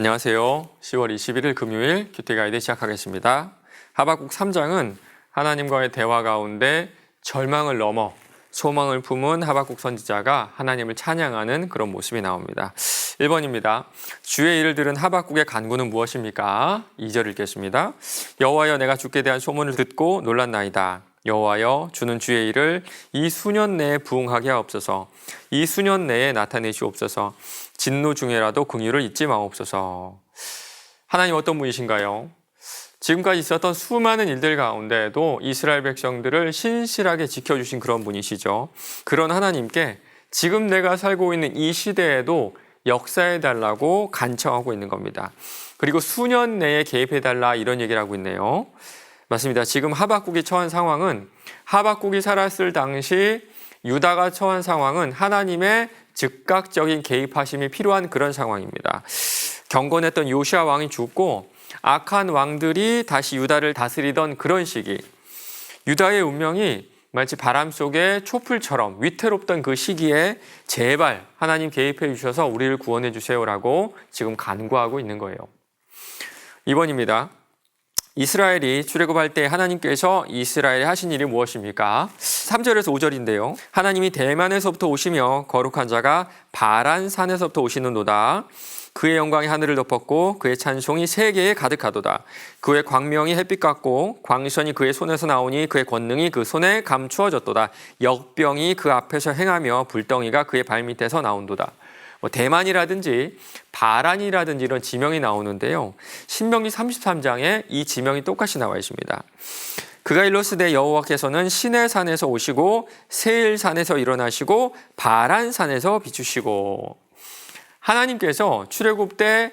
안녕하세요. 10월 21일 금요일 큐티 가이드 시작하겠습니다. 하박국 3장은 하나님과의 대화 가운데 절망을 넘어 소망을 품은 하박국 선지자가 하나님을 찬양하는 그런 모습이 나옵니다. 1번입니다. 주의 일을 들은 하박국의 간구는 무엇입니까? 2절 읽겠습니다. 여호와여, 내가 주께 대한 소문을 듣고 놀랐나이다. 여호와여, 주는 주의 일을 이 수년 내에 부응하게 하옵소서. 이 수년 내에 나타내시옵소서. 진노 중에라도 긍휼을 잊지 마옵소서. 하나님 어떤 분이신가요? 지금까지 있었던 수많은 일들 가운데에도 이스라엘 백성들을 신실하게 지켜주신 그런 분이시죠. 그런 하나님께 지금 내가 살고 있는 이 시대에도 역사해달라고 간청하고 있는 겁니다. 그리고 수년 내에 개입해달라 이런 얘기를 하고 있네요. 맞습니다. 지금 하박국이 처한 상황은 하박국이 살았을 당시 유다가 처한 상황은 하나님의 즉각적인 개입하심이 필요한 그런 상황입니다. 경건했던 요시아 왕이 죽고 악한 왕들이 다시 유다를 다스리던 그런 시기, 유다의 운명이 마치 바람 속의 촛불처럼 위태롭던 그 시기에 제발 하나님 개입해 주셔서 우리를 구원해 주세요라고 지금 간구하고 있는 거예요. 2번입니다. 이스라엘이 출애굽할 때 하나님께서 이스라엘에 하신 일이 무엇입니까? 3절에서 5절인데요. 하나님이 대만에서부터 오시며 거룩한 자가 바란산에서부터 오시는도다. 그의 영광이 하늘을 덮었고 그의 찬송이 세계에 가득하도다. 그의 광명이 햇빛 같고 광선이 그의 손에서 나오니 그의 권능이 그 손에 감추어졌도다. 역병이 그 앞에서 행하며 불덩이가 그의 발밑에서 나온도다. 대만이라든지 바란이라든지 이런 지명이 나오는데요. 신명기 33장에 이 지명이 똑같이 나와 있습니다. 그가 일렀으되 여호와께서는 시내산에서 오시고 세일산에서 일어나시고 바란산에서 비추시고, 하나님께서 출애굽 때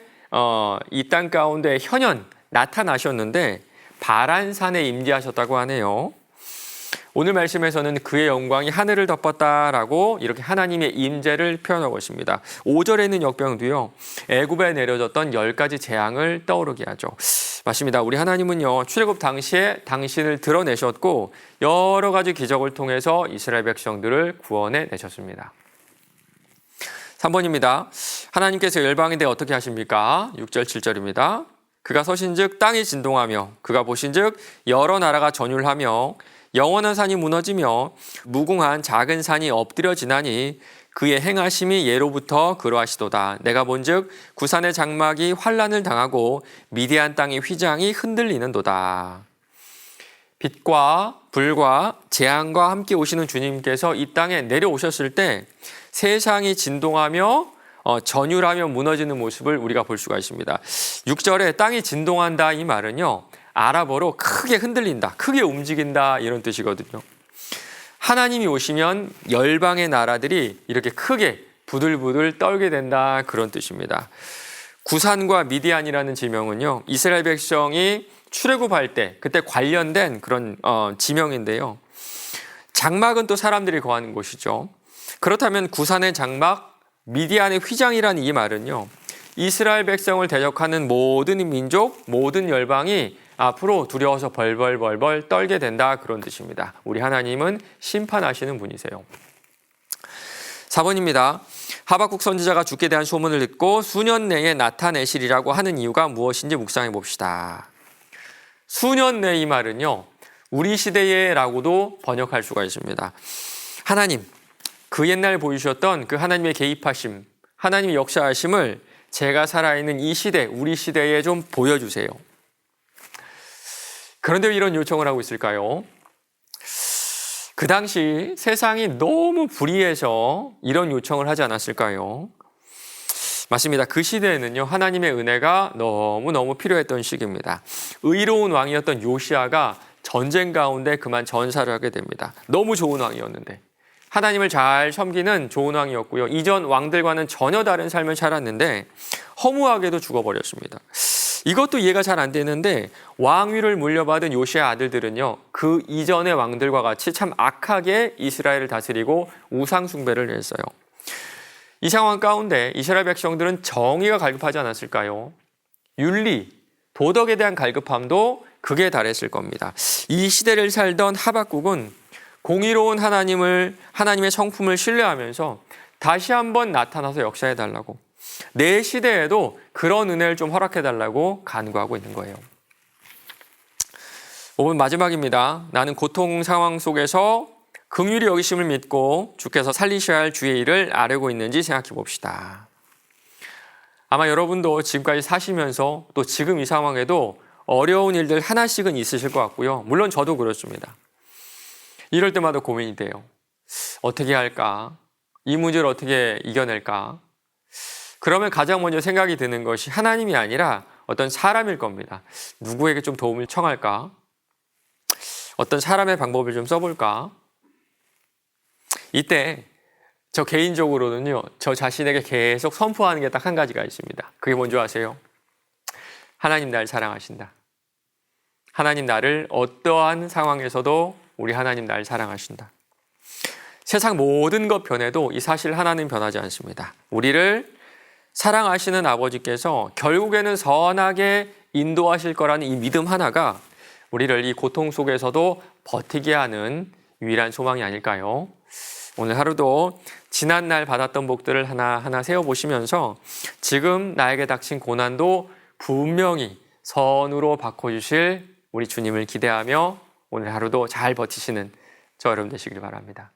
이 땅 가운데 현현 나타나셨는데 바란산에 임재하셨다고 하네요. 오늘 말씀에서는 그의 영광이 하늘을 덮었다라고 이렇게 하나님의 임재를 표현하고 있습니다. 5절에 있는 역병도요, 애굽에 내려졌던 10가지 재앙을 떠오르게 하죠. 맞습니다. 우리 하나님은요, 출애굽 당시에 당신을 드러내셨고 여러 가지 기적을 통해서 이스라엘 백성들을 구원해 내셨습니다. 3번입니다. 하나님께서 열방인데 어떻게 하십니까? 6절 7절입니다. 그가 서신즉 땅이 진동하며 그가 보신즉 여러 나라가 전율하며 영원한 산이 무너지며 무궁한 작은 산이 엎드려지나니 그의 행하심이 예로부터 그러하시도다. 내가 본즉 구산의 장막이 환란을 당하고 미디안 땅의 휘장이 흔들리는도다. 빛과 불과 재앙과 함께 오시는 주님께서 이 땅에 내려오셨을 때 세상이 진동하며 전율하며 무너지는 모습을 우리가 볼 수가 있습니다. 6절에 땅이 진동한다 이 말은요, 아랍어로 크게 흔들린다, 크게 움직인다 이런 뜻이거든요. 하나님이 오시면 열방의 나라들이 이렇게 크게 부들부들 떨게 된다 그런 뜻입니다. 구산과 미디안이라는 지명은요, 이스라엘 백성이 출애굽할 때 그때 관련된 그런 지명인데요. 장막은 또 사람들이 거하는 곳이죠. 그렇다면 구산의 장막, 미디안의 휘장이라는 이 말은요, 이스라엘 백성을 대적하는 모든 민족, 모든 열방이 앞으로 두려워서 벌벌 떨게 된다 그런 뜻입니다. 우리 하나님은 심판하시는 분이세요. 4번입니다. 하박국 선지자가 주께 대한 소문을 듣고 수년 내에 나타내시리라고 하는 이유가 무엇인지 묵상해 봅시다. 수년 내 이 말은요, 우리 시대에 라고도 번역할 수가 있습니다. 하나님, 그 옛날 보이셨던 그 하나님의 개입하심, 하나님의 역사하심을 제가 살아있는 이 시대, 우리 시대에 좀 보여주세요. 그런데 왜 이런 요청을 하고 있을까요? 그 당시 세상이 너무 불의해서 이런 요청을 하지 않았을까요? 맞습니다. 그 시대에는요, 하나님의 은혜가 너무너무 필요했던 시기입니다. 의로운 왕이었던 요시아가 전쟁 가운데 그만 전사를 하게 됩니다. 너무 좋은 왕이었는데, 하나님을 잘 섬기는 좋은 왕이었고요. 이전 왕들과는 전혀 다른 삶을 살았는데 허무하게도 죽어버렸습니다. 이것도 이해가 잘 안 되는데 왕위를 물려받은 요시아 아들들은요, 그 이전의 왕들과 같이 참 악하게 이스라엘을 다스리고 우상 숭배를 했어요. 이 상황 가운데 이스라엘 백성들은 정의가 갈급하지 않았을까요? 윤리, 도덕에 대한 갈급함도 극에 달했을 겁니다. 이 시대를 살던 하박국은 공의로운 하나님의 성품을 신뢰하면서 다시 한번 나타나서 역사해달라고, 내 시대에도 그런 은혜를 좀 허락해달라고 간구하고 있는 거예요. 5분 마지막입니다. 나는 고통 상황 속에서 긍휼히 여기심을 믿고 주께서 살리셔야 할 주의 일을 아뢰고 있는지 생각해 봅시다. 아마 여러분도 지금까지 사시면서 또 지금 이 상황에도 어려운 일들 하나씩은 있으실 것 같고요. 물론 저도 그렇습니다. 이럴 때마다 고민이 돼요. 어떻게 할까? 이 문제를 어떻게 이겨낼까? 그러면 가장 먼저 생각이 드는 것이 하나님이 아니라 어떤 사람일 겁니다. 누구에게 좀 도움을 청할까? 어떤 사람의 방법을 좀 써볼까? 이때 저 개인적으로는요, 저 자신에게 계속 선포하는 게 딱 한 가지가 있습니다. 그게 뭔지 아세요? 하나님 날 사랑하신다. 하나님 나를 어떠한 상황에서도 우리 하나님 날 사랑하신다. 세상 모든 것 변해도 이 사실 하나는 변하지 않습니다. 우리를 사랑하시는 아버지께서 결국에는 선하게 인도하실 거라는 이 믿음 하나가 우리를 이 고통 속에서도 버티게 하는 유일한 소망이 아닐까요? 오늘 하루도 지난날 받았던 복들을 하나하나 세워보시면서 지금 나에게 닥친 고난도 분명히 선으로 바꿔주실 우리 주님을 기대하며 오늘 하루도 잘 버티시는 저 여러분 되시길 바랍니다.